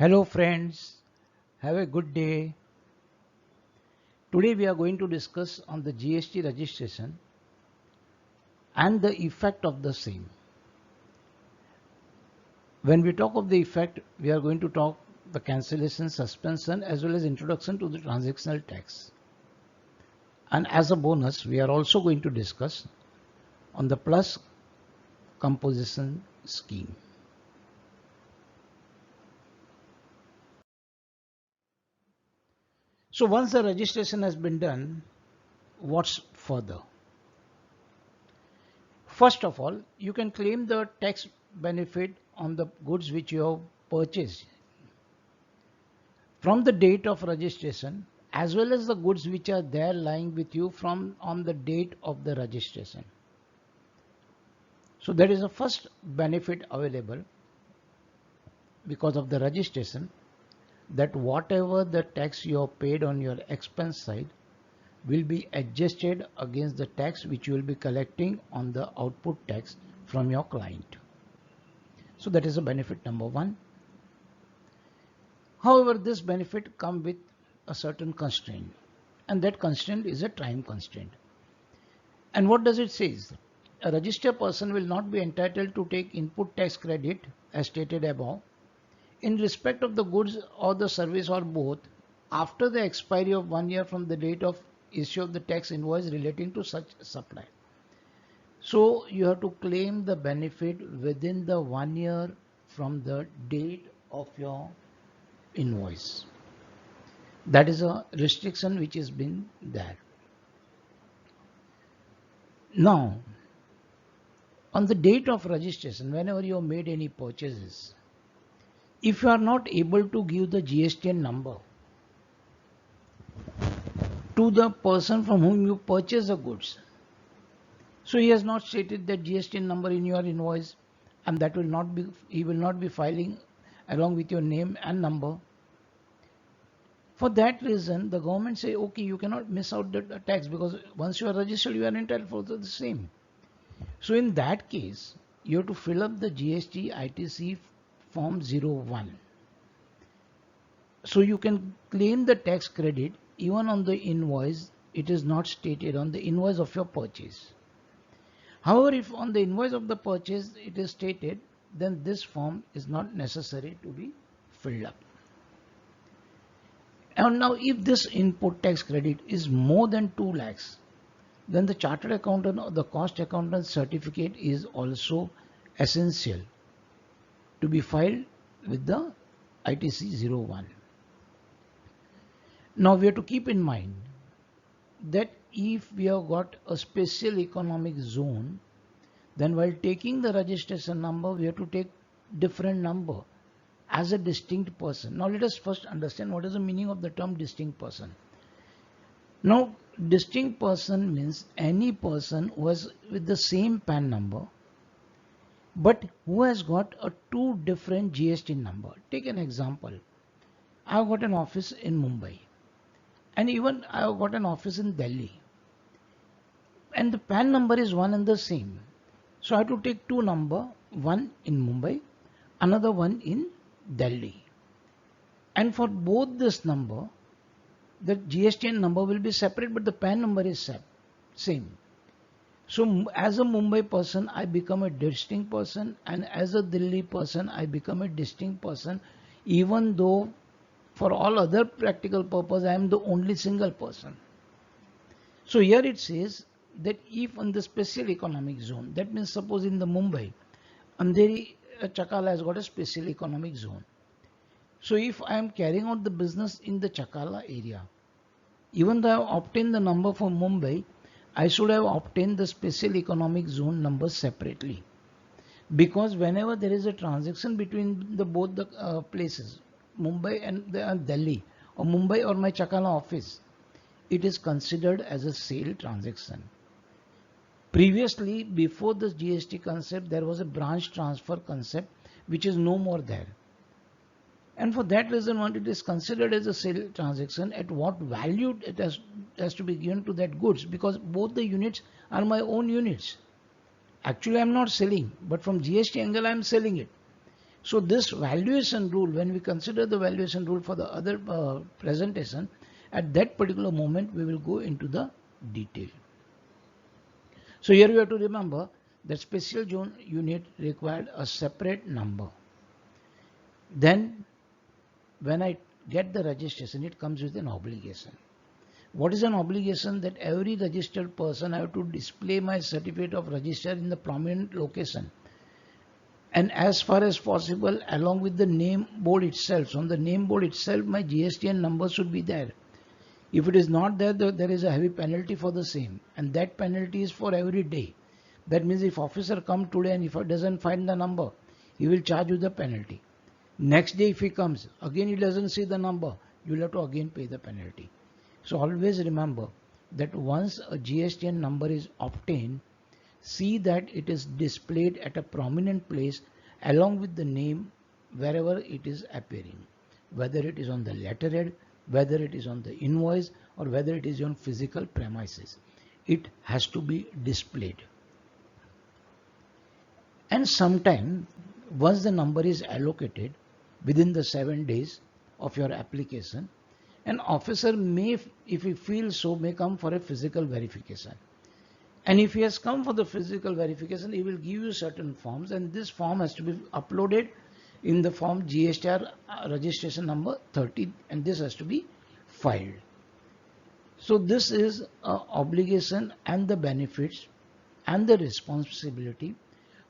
Hello friends, have a good day. Today we are going to discuss on the GST registration and the effect of the same. When we talk of the effect, we are going to talk the cancellation, suspension as well as introduction to the transactional tax. And as a bonus, we are also going to discuss on the plus composition scheme. So once the registration has been done, what's further? First of all, you can claim the tax benefit on the goods which you have purchased from the date of registration as well as the goods which are there lying with you from on the date of the registration. So there is a first benefit available because of the registration, that whatever the tax you have paid on your expense side will be adjusted against the tax which you will be collecting on the output tax from your client. So that is a benefit number one. However, this benefit comes with a certain constraint, and that constraint is a time constraint. And what does it say? A registered person will not be entitled to take input tax credit as stated above in respect of the goods or the service or both after the expiry of 1 year from the date of issue of the tax invoice relating to such supply. So you have to claim the benefit within the 1 year from the date of your invoice. That is a restriction which has been there. Now, on the date of registration, whenever you have made any purchases, if you are not able to give the GST number to the person from whom you purchase the goods, so he has not stated that GST number in your invoice, and that will not be, he will not be filing along with your name and number. For that reason, the government say, okay, you cannot miss out the tax because once you are registered, you are entitled for the same. So in that case, you have to fill up the GST ITC form 01. So you can claim the tax credit even on the invoice. It is not stated on the invoice of your purchase. However, if on the invoice of the purchase it is stated, then this form is not necessary to be filled up. And now if this input tax credit is more than 2 lakhs, then the chartered accountant or the cost accountant certificate is also essential to be filed with the ITC 01. Now we have to keep in mind that if we have got a special economic zone, then while taking the registration number, we have to take different number as a distinct person. Now let us first understand what is the meaning of the term distinct person. Now distinct person means any person who has with the same PAN number but who has got a two different GST number. Take an example. I have got an office in Mumbai and even I have got an office in Delhi, and the PAN number is one and the same. So I have to take two number, one in Mumbai, another one in Delhi. And for both this number, the GST number will be separate, but the PAN number is same. So as a Mumbai person, I become a distinct person, and as a Delhi person, I become a distinct person, even though for all other practical purpose, I am the only single person. So here it says that if on the special economic zone, that means suppose in the Mumbai, Andheri Chakala has got a special economic zone. So if I am carrying out the business in the Chakala area, even though I have obtained the number for Mumbai, I should have obtained the special economic zone number separately. Because whenever there is a transaction between the both the places, Mumbai and Delhi, or Mumbai or my Chakala office, it is considered as a sale transaction. Previously, before this GST concept, there was a branch transfer concept which is no more there. And for that reason, when it is considered as a sale transaction, at what value it has to be given to that goods, because both the units are my own units. Actually, I am not selling, but from GST angle, I am selling it. So this valuation rule, when we consider the valuation rule for the other presentation, at that particular moment we will go into the detail. So here you have to remember that special zone unit required a separate number. Then when I get the registration, it comes with an obligation. What is an obligation? That every registered person I have to display my certificate of register in the prominent location, and as far as possible along with the name board itself. So on the name board itself my GSTN number should be there. If it is not there, there is a heavy penalty for the same, and that penalty is for every day. That means if officer come today and if he doesn't find the number, he will charge you the penalty. Next day if he comes, again he doesn't see the number, you will have to again pay the penalty. So always remember that once a GSTN number is obtained, see that it is displayed at a prominent place along with the name wherever it is appearing, whether it is on the letterhead, whether it is on the invoice, or whether it is on physical premises. It has to be displayed. And sometime once the number is allocated within the 7 days of your application, an officer may, if he feels so, may come for a physical verification. And if he has come for the physical verification, he will give you certain forms, and this form has to be uploaded in the form GSTR registration number 30, and this has to be filed. So this is obligation and the benefits and the responsibility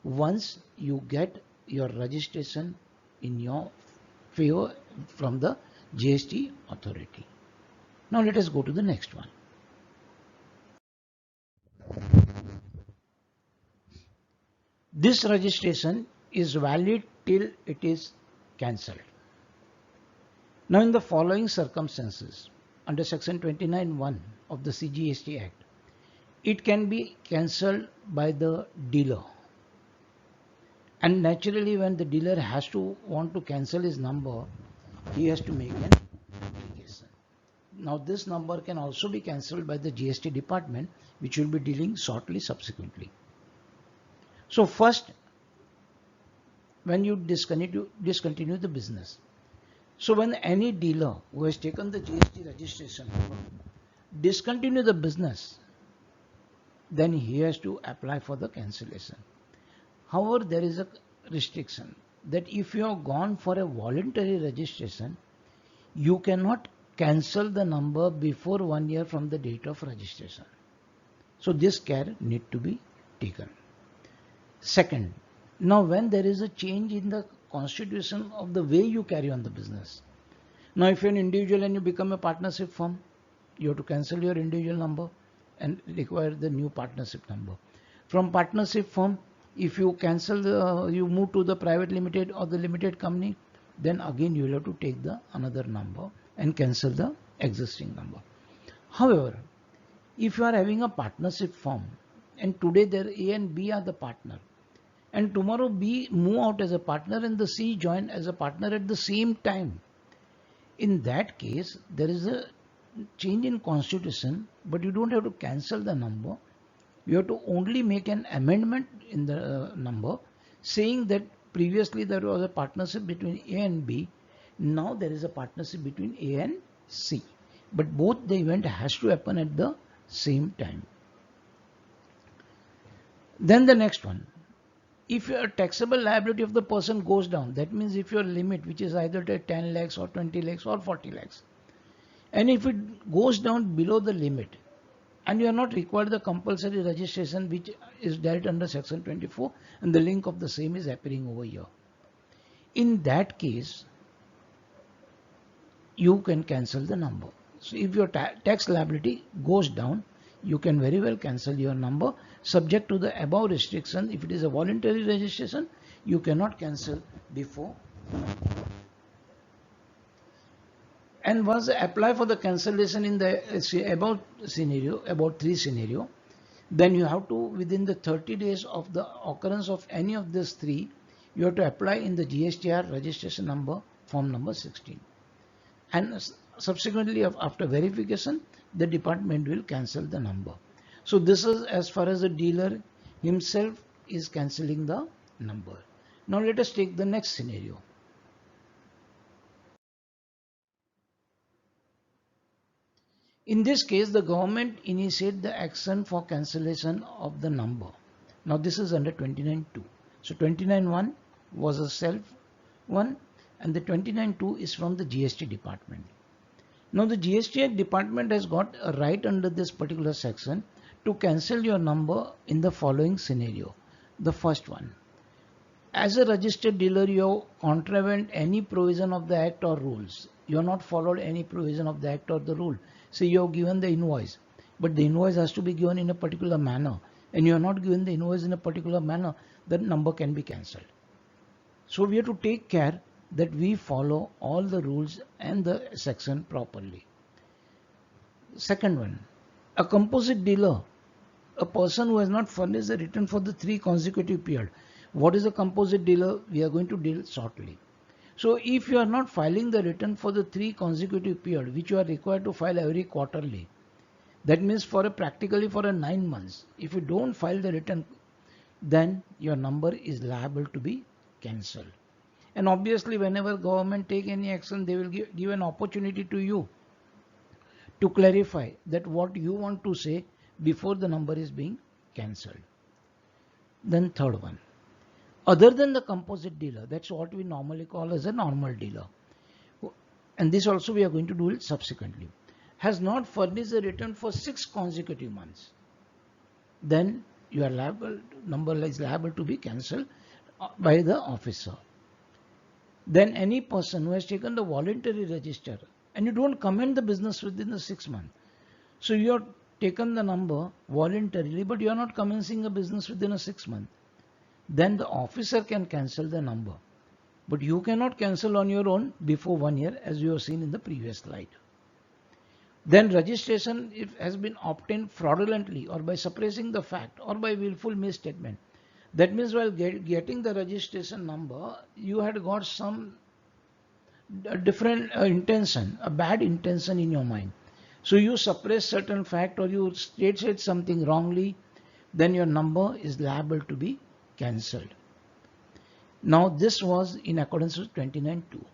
once you get your registration in your favor from the GST authority. Now let us go to the next one. This registration is valid till it is cancelled. Now in the following circumstances, under section 29(1) of the CGST Act, it can be cancelled by the dealer. And naturally when the dealer has to want to cancel his number, he has to make an application. Now this number can also be cancelled by the GST department, which will be dealing shortly subsequently. So first, when you discontinue the business. So when any dealer who has taken the GST registration discontinue the business, then he has to apply for the cancellation. However, there is a restriction that if you have gone for a voluntary registration, you cannot cancel the number before 1 year from the date of registration. So this care need to be taken. Second, now when there is a change in the constitution of the way you carry on the business. Now if you're an individual and you become a partnership firm, you have to cancel your individual number and require the new partnership number. From partnership firm, if you cancel you move to the private limited or the limited company, then again you will have to take the another number and cancel the existing number. However, if you are having a partnership firm and today there A and B are the partner, and tomorrow B move out as a partner and the C join as a partner at the same time, in that case there is a change in constitution, but you don't have to cancel the number. You have to only make an amendment in the number saying that previously there was a partnership between A and B, now there is a partnership between A and C, but both the event has to happen at the same time. Then the next one, if your taxable liability of the person goes down, that means if your limit, which is either 10 lakhs or 20 lakhs or 40 lakhs, and if it goes down below the limit and you are not required the compulsory registration, which is dealt under section 24, and the link of the same is appearing over here, in that case you can cancel the number. So if your tax liability goes down, you can very well cancel your number, subject to the above restriction. If it is a voluntary registration, you cannot cancel before. And once apply for the cancellation in the about 3 scenario, then you have to, within the 30 days of the occurrence of any of these 3, you have to apply in the GSTR registration number, form number 16. And subsequently after verification, the department will cancel the number. So this is as far as the dealer himself is cancelling the number. Now let us take the next scenario. In this case, the government initiated the action for cancellation of the number. Now this is under 29.2. So 29.1 was a self one, and the 29.2 is from the GST department. Now the GST department has got a right under this particular section to cancel your number in the following scenario. The first one, as a registered dealer, you have contravened any provision of the act or rules. You have not followed any provision of the act or the rule. Say you have given the invoice, but the invoice has to be given in a particular manner, and you have not given the invoice in a particular manner, that number can be cancelled. So we have to take care that we follow all the rules and the section properly. Second one, a composite dealer, a person who has not furnished a return for the 3 consecutive period. What is a composite dealer? We are going to deal shortly. So if you are not filing the return for the 3 consecutive period, which you are required to file every quarterly, that means for a practically for a 9 months, if you don't file the return, then your number is liable to be cancelled. And obviously whenever government take any action, they will give an opportunity to you to clarify that what you want to say before the number is being cancelled. Then third one, other than the composite dealer, that's what we normally call as a normal dealer, and this also we are going to do it subsequently, has not furnished a return for 6 consecutive months, then your number is liable to be cancelled by the officer. Then any person who has taken the voluntary register and you don't commence the business within the 6 months, so you have taken the number voluntarily but you are not commencing a business within a 6 months, then the officer can cancel the number, but you cannot cancel on your own before 1 year, as you have seen in the previous slide. Then registration, if has been obtained fraudulently or by suppressing the fact or by willful misstatement, that means while getting the registration number, you had got some different intention, a bad intention in your mind. So you suppress certain fact or you said something wrongly, then your number is liable to be cancelled. Now this was in accordance with 29.2.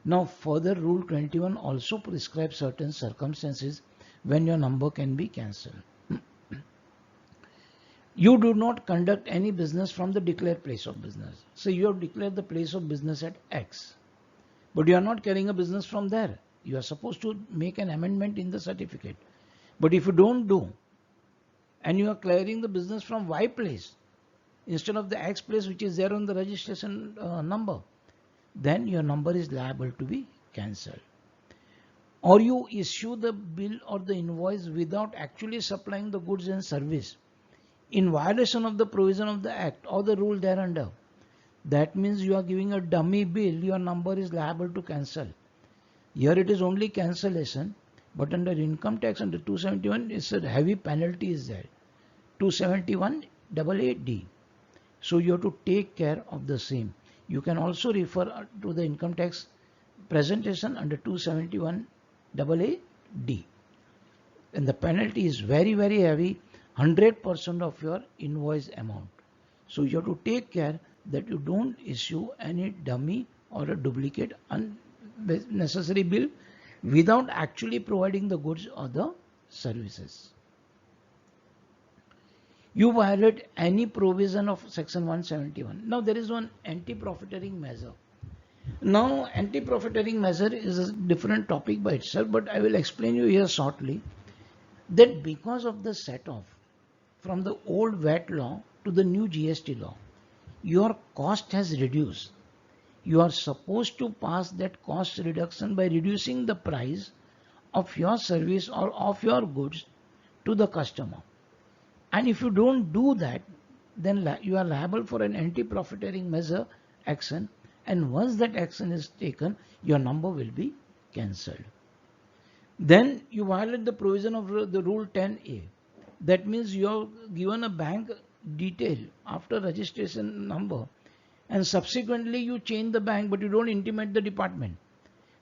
Now further rule 21 also prescribes certain circumstances when your number can be cancelled. You do not conduct any business from the declared place of business. So you have declared the place of business at X, but you are not carrying a business from there. You are supposed to make an amendment in the certificate. But if you don't do, and you are clearing the business from Y place instead of the X place which is there on the registration number, then your number is liable to be cancelled. Or you issue the bill or the invoice without actually supplying the goods and service in violation of the provision of the act or the rule thereunder. That means you are giving a dummy bill, your number is liable to cancel. Here it is only cancellation, but under income tax under 271 it's a heavy penalty is there, 271AA(d). So you have to take care of the same. You can also refer to the income tax presentation under 271AA(d), and the penalty is very heavy, 100% of your invoice amount. So you have to take care that you don't issue any dummy or a duplicate unnecessary bill without actually providing the goods or the services. You violate any provision of section 171. Now there is one anti-profiteering measure. Now anti-profiteering measure is a different topic by itself, but I will explain you here shortly that because of the set off from the old VAT law to the new GST law, your cost has reduced. You are supposed to pass that cost reduction by reducing the price of your service or of your goods to the customer. And if you don't do that, then you are liable for an anti-profiteering measure action, and once that action is taken, your number will be cancelled. Then you violate the provision of the rule 10A. That means you have given a bank detail after registration number, and subsequently you change the bank, but you don't intimate the department.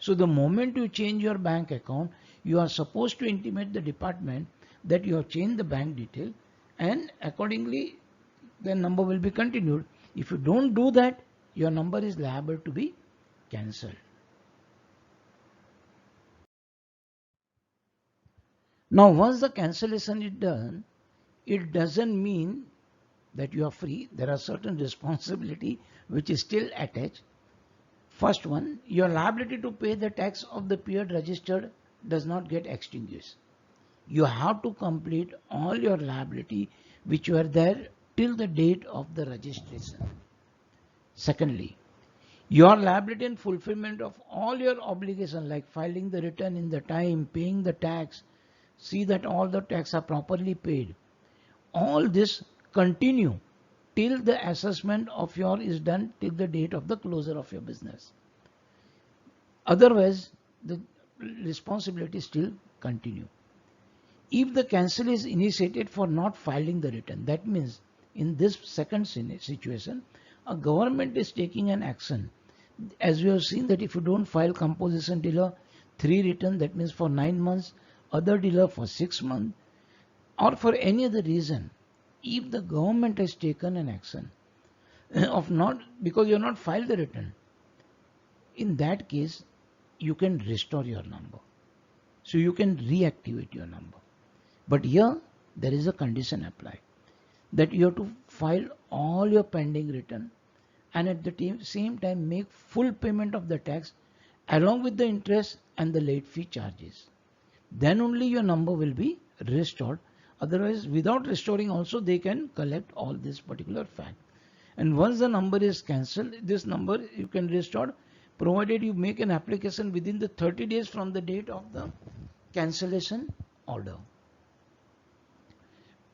So the moment you change your bank account, you are supposed to intimate the department that you have changed the bank detail, and accordingly the number will be continued. If you don't do that, your number is liable to be cancelled. Now, once the cancellation is done, it doesn't mean that you are free. There are certain responsibility which is still attached. First one, your liability to pay the tax of the period registered does not get extinguished. You have to complete all your liability which were there till the date of the registration. Secondly, your liability and fulfillment of all your obligations like filing the return in the time, paying the tax, see that all the tax are properly paid. All this continue till the assessment of your is done till the date of the closure of your business. Otherwise, the responsibility still continue. If the cancel is initiated for not filing the return, that means in this second situation, a government is taking an action. As we have seen that if you don't file composition dealer 3 return, that means for 9 months, other dealer for 6 months, or for any other reason, if the government has taken an action of not, because you have not filed the return, in that case, you can restore your number. So you can reactivate your number. But here, there is a condition applied that you have to file all your pending return and at the same time make full payment of the tax along with the interest and the late fee charges. Then only your number will be restored. Otherwise, without restoring also, they can collect all this particular fact. And once the number is cancelled, this number you can restore provided you make an application within the 30 days from the date of the cancellation order.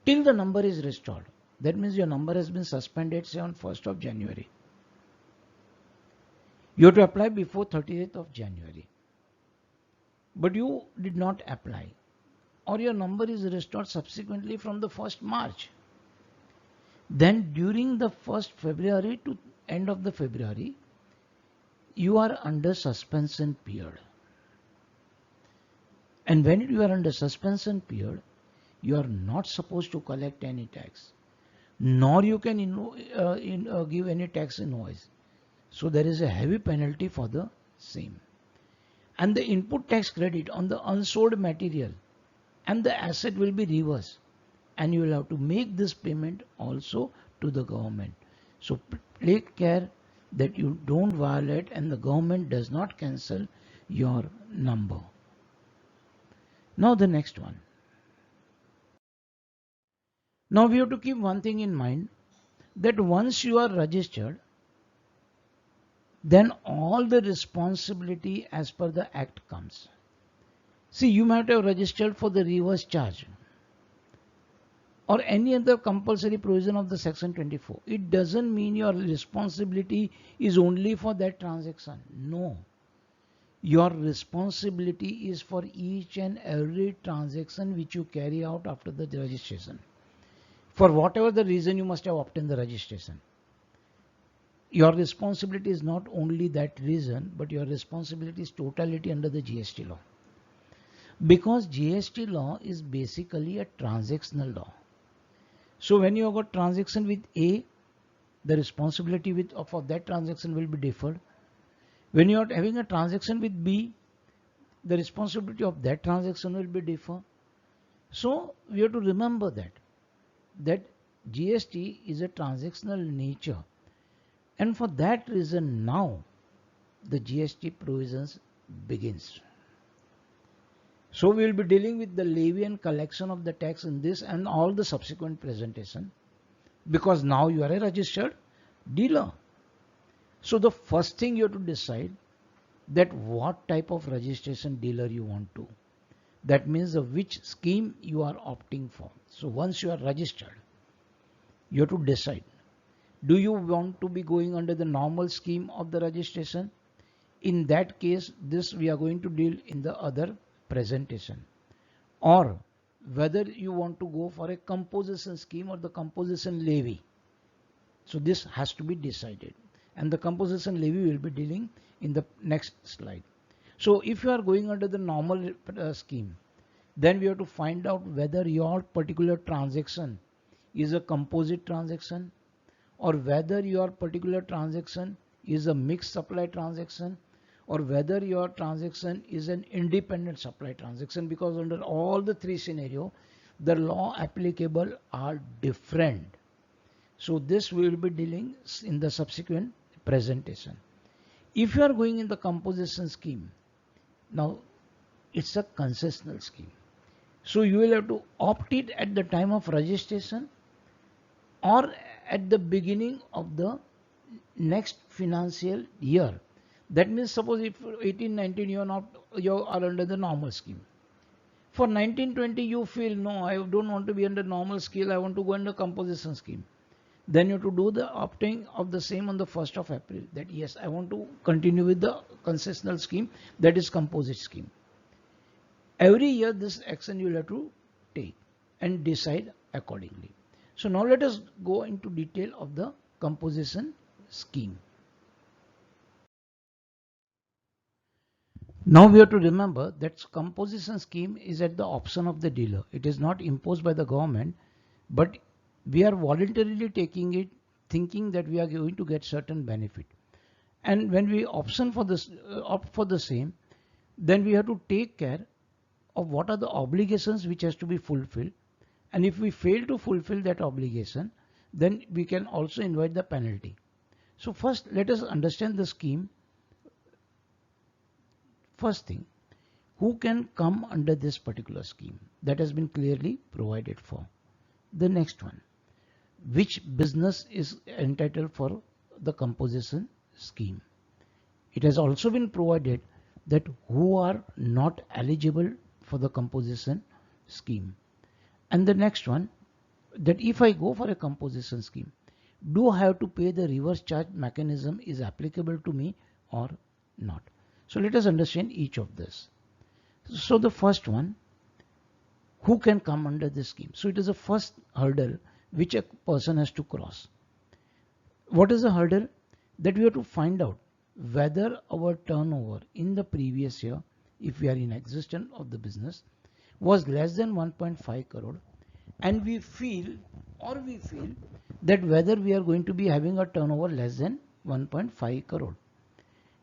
Till the number is restored. That means your number has been suspended, say on 1st of January. You have to apply before 30th of January. But you did not apply. Or your number is restored subsequently from the 1st March. Then during the 1st February to end of the February, you are under suspension period. And when you are under suspension period, you are not supposed to collect any tax, nor you can give any tax invoice. So there is a heavy penalty for the same. And the input tax credit on the unsold material and the asset will be reversed. And you will have to make this payment also to the government. So take care that you don't violate and the government does not cancel your number. Now the next one. Now we have to keep one thing in mind, that once you are registered, then all the responsibility as per the act comes. See, you might have registered for the reverse charge or any other compulsory provision of the section 24. It doesn't mean your responsibility is only for that transaction. No. Your responsibility is for each and every transaction which you carry out after the registration. For whatever the reason you must have obtained the registration. Your responsibility is not only that reason, but your responsibility is totality under the GST law. Because GST law is basically a transactional law. So when you have got transaction with A, the responsibility for that transaction will be deferred. When you are having a transaction with B, the responsibility of that transaction will be deferred. So we have to remember that GST is a transactional nature, and for that reason now the GST provisions begins. So we will be dealing with the levy and collection of the tax in this and all the subsequent presentation, because now you are a registered dealer. So the first thing you have to decide that what type of registration dealer you want to. That means which scheme you are opting for. So once you are registered, you have to decide. Do you want to be going under the normal scheme of the registration? In that case, this we are going to deal in the other presentation. Or whether you want to go for a composition scheme or the composition levy. So this has to be decided. And the composition levy will be dealing in the next slide. So if you are going under the normal scheme, then we have to find out whether your particular transaction is a composite transaction or whether your particular transaction is a mixed supply transaction, or whether your transaction is an independent supply transaction, because under all the three scenarios, the law applicable are different. So this we will be dealing in the subsequent presentation. If you are going in the composition scheme, now it's a concessional scheme. So you will have to opt it at the time of registration or at the beginning of the next financial year. That means suppose if 18-19 you are under the normal scheme. For 19-20 you feel no, I don't want to be under normal scheme, I want to go under composition scheme. Then you have to do the opting of the same on the 1st of April, that yes, I want to continue with the concessional scheme, that is composite scheme. Every year this action you will have to take and decide accordingly. So now let us go into detail of the composition scheme. Now we have to remember that composition scheme is at the option of the dealer. It is not imposed by the government, but we are voluntarily taking it, thinking that we are going to get certain benefit. And when we option for this, opt for the same, then we have to take care of what are the obligations which has to be fulfilled. And if we fail to fulfill that obligation, then we can also invite the penalty. So first let us understand the scheme. First thing, who can come under this particular scheme? That has been clearly provided for. The next one, which business is entitled for the composition scheme? It has also been provided that who are not eligible for the composition scheme. And the next one, that if I go for a composition scheme, do I have to pay the reverse charge mechanism is applicable to me or not? So let us understand each of this. So the first one, who can come under this scheme? So it is a first hurdle which a person has to cross. What is the hurdle? That we have to find out whether our turnover in the previous year, if we are in existence of the business, was less than 1.5 crore, and we feel that whether we are going to be having a turnover less than 1.5 crore.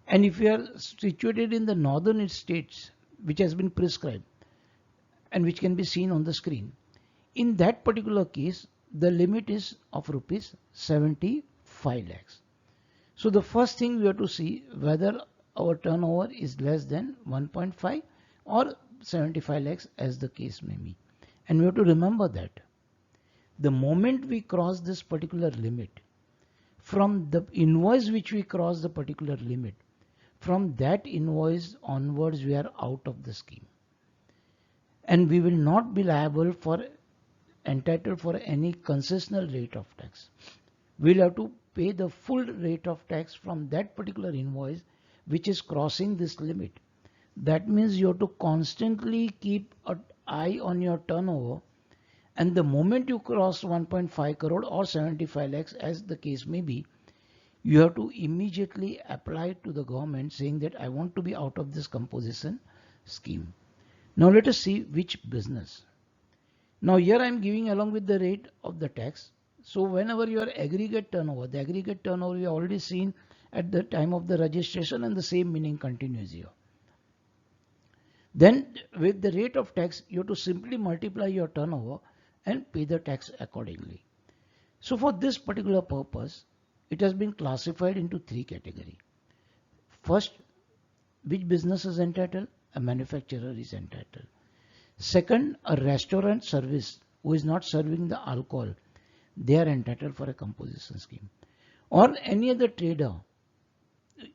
And if we are situated in the northern states, which has been prescribed and which can be seen on the screen, in that particular case, the limit is of rupees 75 lakhs. So the first thing we have to see whether our turnover is less than 1.5 or 75 lakhs as the case may be. And we have to remember that the moment we cross this particular limit, from the invoice which we cross the particular limit, from that invoice onwards we are out of the scheme. And we will not be liable for entitled for any concessional rate of tax. We will have to pay the full rate of tax from that particular invoice which is crossing this limit. That means you have to constantly keep an eye on your turnover, and the moment you cross 1.5 crore or 75 lakhs as the case may be, you have to immediately apply to the government saying that I want to be out of this composition scheme. Now let us see which business. Now here I am giving along with the rate of the tax. So whenever your aggregate turnover, the aggregate turnover we have already seen at the time of the registration, and the same meaning continues here. Then with the rate of tax you have to simply multiply your turnover and pay the tax accordingly. So for this particular purpose, it has been classified into three categories. First, which business is entitled? A manufacturer is entitled. Second, a restaurant service who is not serving the alcohol, they are entitled for a composition scheme. Or any other trader,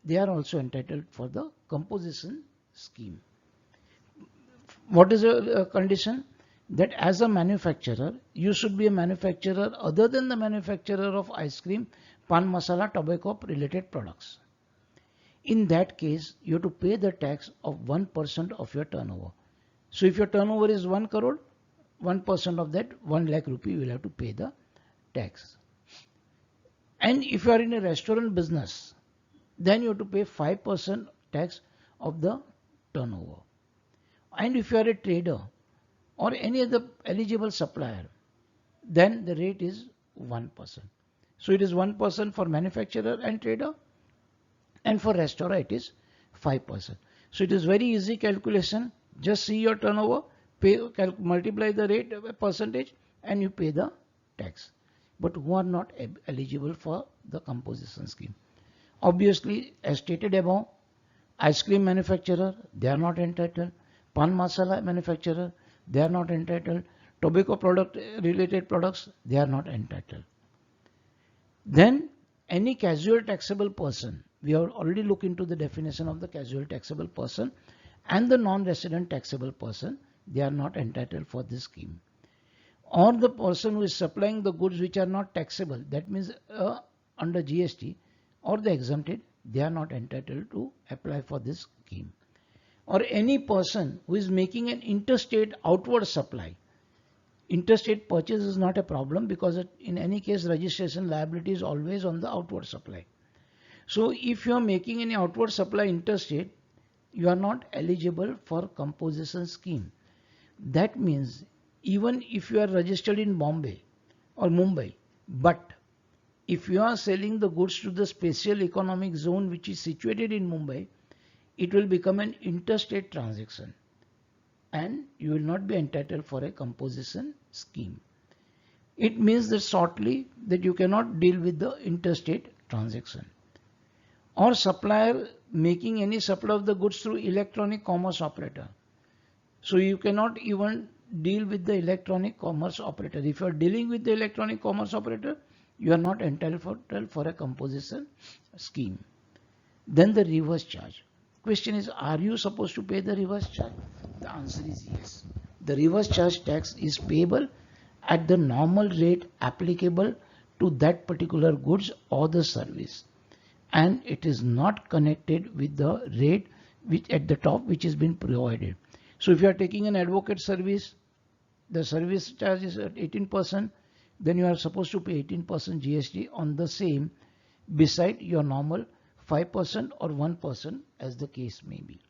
they are also entitled for the composition scheme. What is a condition? That as a manufacturer, you should be a manufacturer other than the manufacturer of ice cream, pan masala, tobacco related products. In that case, you have to pay the tax of 1% of your turnover. So if your turnover is 1 crore, 1% of that 1 lakh rupee you will have to pay the tax. And if you are in a restaurant business, then you have to pay 5% tax of the turnover. And if you are a trader or any other eligible supplier, then the rate is 1%. So it is 1% for manufacturer and trader, and for restaurant it is 5%. So it is very easy calculation. Just see your turnover, multiply the rate percentage, and you pay the tax. But who are not eligible for the composition scheme? Obviously, as stated above, ice cream manufacturer, they are not entitled. Pan masala manufacturer, they are not entitled. Tobacco product related products, they are not entitled. Then any casual taxable person, we have already looked into the definition of the casual taxable person, and the non-resident taxable person, they are not entitled for this scheme. Or the person who is supplying the goods which are not taxable, that means under GST or the exempted, they are not entitled to apply for this scheme. Or any person who is making an interstate outward supply. Interstate purchase is not a problem because in any case registration liability is always on the outward supply. So if you are making any outward supply interstate, you are not eligible for composition scheme. That means even if you are registered in Bombay or Mumbai, but if you are selling the goods to the special economic zone which is situated in Mumbai, it will become an interstate transaction and you will not be entitled for a composition scheme. It means that shortly that you cannot deal with the interstate transaction. Or supplier making any supply of the goods through electronic commerce operator. So you cannot even deal with the electronic commerce operator. If you are dealing with the electronic commerce operator, you are not entitled for a composition scheme. Then the reverse charge. Question is, are you supposed to pay the reverse charge? The answer is yes. The reverse charge tax is payable at the normal rate applicable to that particular goods or the service, and it is not connected with the rate which at the top which has been provided. So if you are taking an advocate service, the service charge is at 18%, then you are supposed to pay 18% GST on the same beside your normal 5% or 1% as the case may be.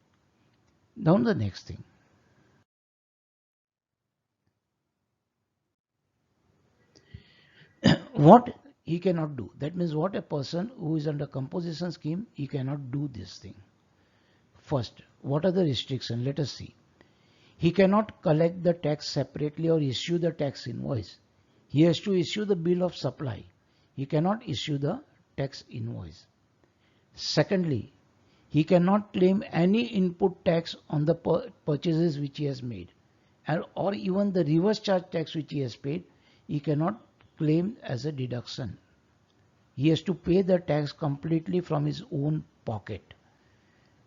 Now the next thing. What he cannot do. That means what a person who is under composition scheme, he cannot do this thing. First, what are the restrictions? Let us see. He cannot collect the tax separately or issue the tax invoice. He has to issue the bill of supply. He cannot issue the tax invoice. Secondly, he cannot claim any input tax on the purchases which he has made, or even the reverse charge tax which he has paid, he cannot claim as a deduction. He has to pay the tax completely from his own pocket.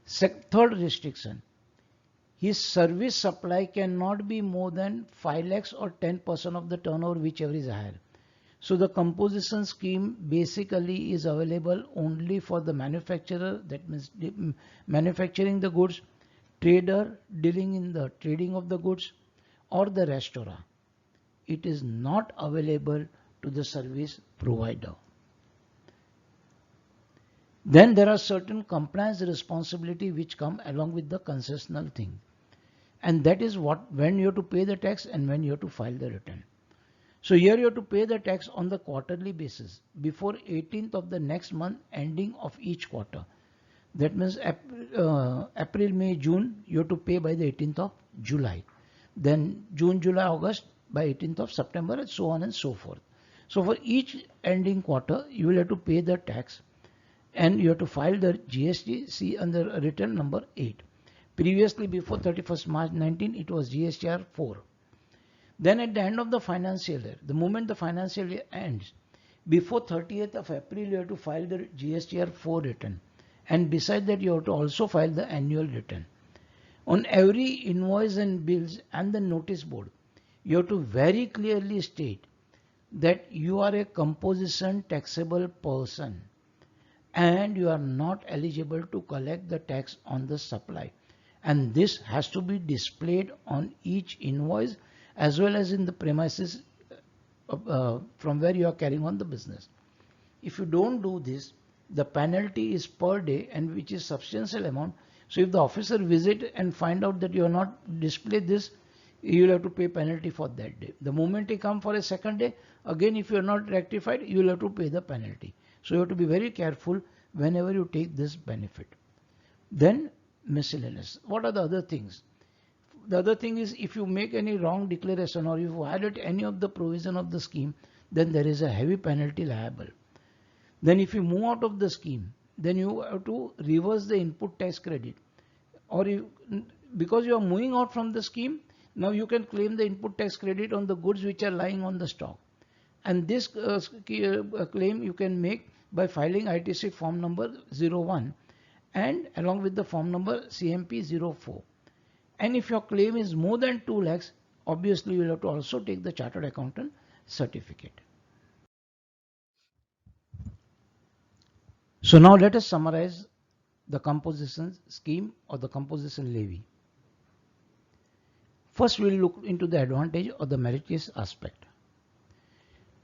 Third restriction, his service supply cannot be more than 5 lakhs or 10% of the turnover, whichever is higher. So the composition scheme basically is available only for the manufacturer, that means manufacturing the goods, trader dealing in the trading of the goods, or the restaurant. It is not available to the service provider. Then there are certain compliance responsibility which come along with the concessional thing. And that is when you have to pay the tax and when you have to file the return. So here you have to pay the tax on the quarterly basis before 18th of the next month ending of each quarter. That means April, May, June, you have to pay by the 18th of July. Then June, July, August by 18th of September, and so on and so forth. So for each ending quarter, you will have to pay the tax and you have to file the GST, see under return number 8. Previously, before 31st March 19, it was GSTR 4. Then at the end of the financial year, the moment the financial year ends, before 30th of April, you have to file the GSTR 4 return. And beside that, you have to also file the annual return. On every invoice and bills and the notice board, you have to very clearly state that you are a composition taxable person and you are not eligible to collect the tax on the supply. And this has to be displayed on each invoice as well as in the premises from where you are carrying on the business. If you don't do this, the penalty is per day, and which is substantial amount. So if the officer visit and find out that you are not display this, you will have to pay penalty for that day. The moment you come for a second day, again if you are not rectified, you will have to pay the penalty. So you have to be very careful whenever you take this benefit. Then miscellaneous. What are the other things? The other thing is, if you make any wrong declaration or if you violate any of the provision of the scheme, then there is a heavy penalty liable. Then if you move out of the scheme, then you have to reverse the input tax credit. Or because you are moving out from the scheme, now you can claim the input tax credit on the goods which are lying on the stock. And this claim you can make by filing ITC form number 01 and along with the form number CMP 04. And if your claim is more than 2 lakhs, obviously you will have to also take the chartered accountant certificate. So now let us summarize the composition scheme or the composition levy. First we will look into the advantage or the meritorious aspect.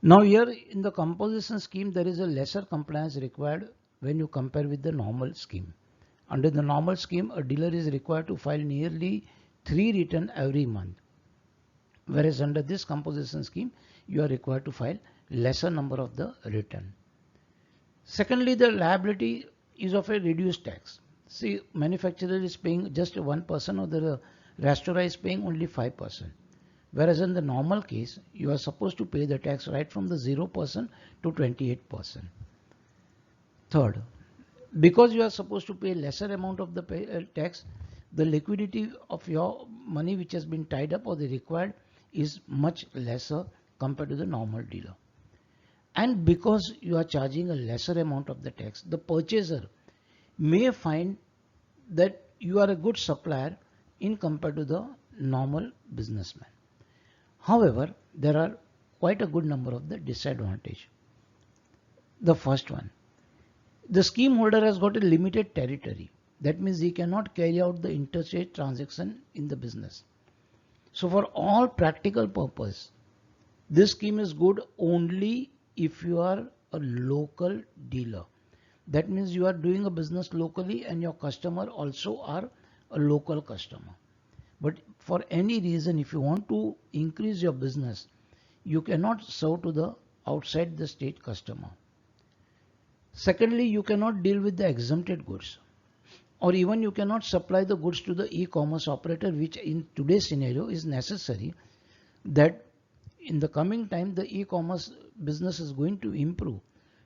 Now here in the composition scheme there is a lesser compliance required when you compare with the normal scheme. Under the normal scheme, a dealer is required to file nearly 3 returns every month. Whereas under this composition scheme, you are required to file lesser number of the return. Secondly, the liability is of a reduced tax. See, manufacturer is paying just 1% or the restaurant is paying only 5%. Whereas in the normal case, you are supposed to pay the tax right from the 0% to 28%. Third, because you are supposed to pay lesser amount of the tax, the liquidity of your money which has been tied up or the required is much lesser compared to the normal dealer. And because you are charging a lesser amount of the tax, the purchaser may find that you are a good supplier in compared to the normal businessman. However, there are quite a good number of the disadvantage. The first one, the scheme holder has got a limited territory. That means he cannot carry out the interstate transaction in the business. So for all practical purpose, this scheme is good only if you are a local dealer. That means you are doing a business locally and your customer also are a local customer. But for any reason, if you want to increase your business, you cannot serve to the outside the state customer. Secondly, you cannot deal with the exempted goods, or even you cannot supply the goods to the e-commerce operator, which in today's scenario is necessary, that in the coming time the e-commerce business is going to improve.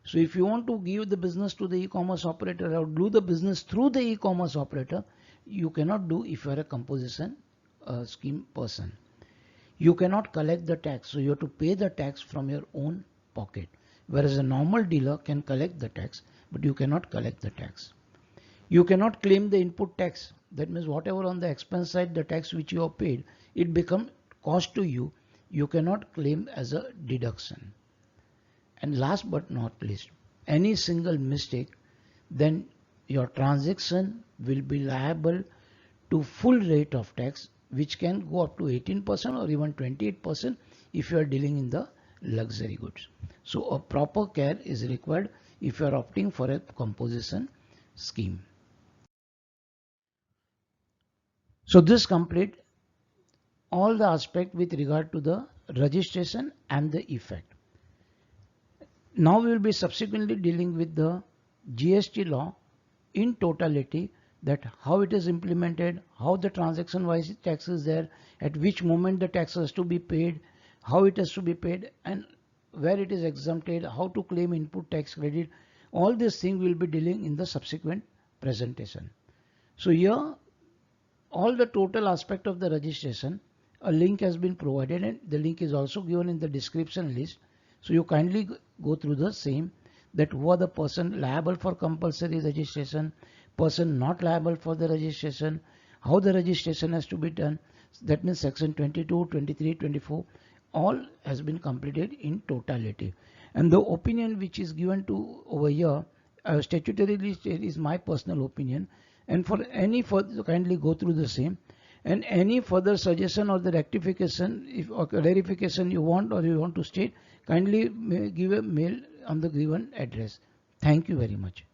So if you want to give the business to the e-commerce operator or do the business through the e-commerce operator, you cannot do if you are a composition scheme person. You cannot collect the tax, so you have to pay the tax from your own pocket. Whereas a normal dealer can collect the tax, but you cannot collect the tax. You cannot claim the input tax. That means whatever on the expense side, the tax which you have paid, it becomes cost to you. You cannot claim as a deduction. And last but not least, any single mistake, then your transaction will be liable to full rate of tax, which can go up to 18% or even 28% if you are dealing in the luxury goods. So a proper care is required if you are opting for a composition scheme. So this complete all the aspect with regard to the registration and the effect. Now we will be subsequently dealing with the GST law in totality, that how it is implemented, how the transaction wise tax is there, at which moment the tax has to be paid, how it has to be paid, and where it is exempted, how to claim input tax credit. All these things we will be dealing in the subsequent presentation. So here all the total aspect of the registration, a link has been provided and the link is also given in the description list. So you kindly go through the same, that who are the person liable for compulsory registration, person not liable for the registration, how the registration has to be done. That means section 22, 23, 24, all has been completed in totality. And the opinion which is given to over here, statutorily is my personal opinion. And for any further, kindly go through the same. And any further suggestion or the rectification or clarification you want or you want to state, kindly give a mail on the given address. Thank you very much.